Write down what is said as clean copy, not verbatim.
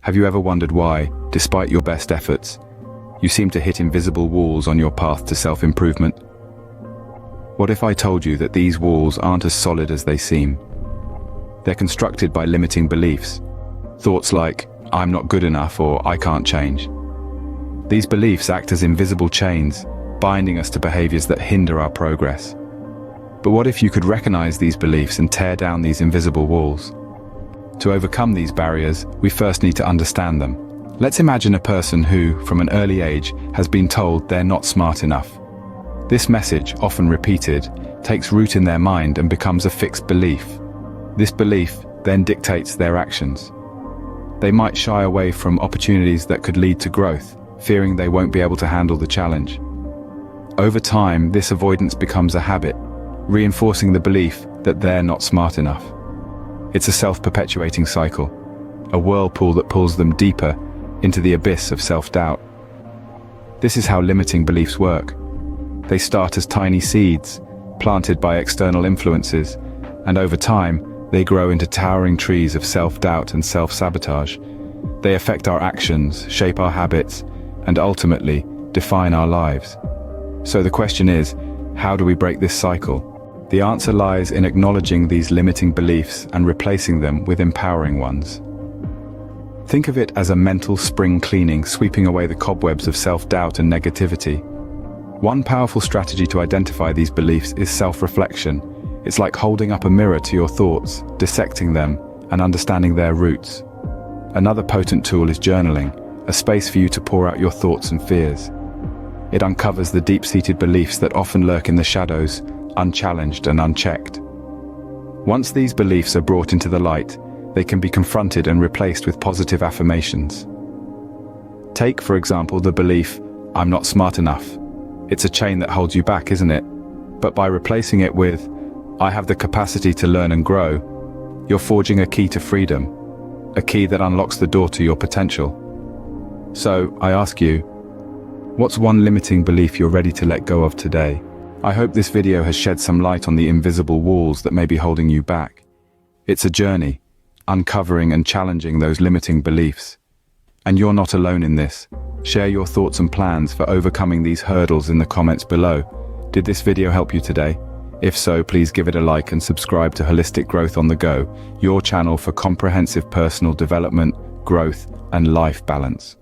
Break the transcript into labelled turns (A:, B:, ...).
A: Have you ever wondered why, despite your best efforts, you seem to hit invisible walls on your path to self-improvement? What if I told you that these walls aren't as solid as they seem? They're constructed by limiting beliefs. Thoughts like, I'm not good enough or I can't change. These beliefs act as invisible chains, binding us to behaviors that hinder our progress. But what if you could recognize these beliefs and tear down these invisible walls? To overcome these barriers, we first need to understand them. Let's imagine a person who, from an early age, has been told they're not smart enough. This message, often repeated, takes root in their mind and becomes a fixed belief. This belief then dictates their actions. They might shy away from opportunities that could lead to growth, fearing they won't be able to handle the challenge. Over time, this avoidance becomes a habit, reinforcing the belief that they're not smart enough. It's a self-perpetuating cycle, a whirlpool that pulls them deeper into the abyss of self-doubt. This is how limiting beliefs work. They start as tiny seeds, planted by external influences, and over time, they grow into towering trees of self-doubt and self-sabotage. They affect our actions, shape our habits, and ultimately define our lives. So the question is, how do we break this cycle? The answer lies in acknowledging these limiting beliefs and replacing them with empowering ones. Think of it as a mental spring cleaning, sweeping away the cobwebs of self-doubt and negativity. One powerful strategy to identify these beliefs is self-reflection. It's like holding up a mirror to your thoughts, dissecting them, and understanding their roots. Another potent tool is journaling, a space for you to pour out your thoughts and fears. It uncovers the deep-seated beliefs that often lurk in the shadows, unchallenged and unchecked. Once these beliefs are brought into the light, they can be confronted and replaced with positive affirmations. Take, for example, the belief, I'm not smart enough. It's a chain that holds you back, isn't it? But by replacing it with, I have the capacity to learn and grow, you're forging a key to freedom, a key that unlocks the door to your potential. So, I ask you, what's one limiting belief you're ready to let go of today? I hope this video has shed some light on the invisible walls that may be holding you back. It's a journey, uncovering and challenging those limiting beliefs. And you're not alone in this. Share your thoughts and plans for overcoming these hurdles in the comments below. Did this video help you today? If so, please give it a like and subscribe to Holistic Growth on the Go, your channel for comprehensive personal development, growth, and life balance.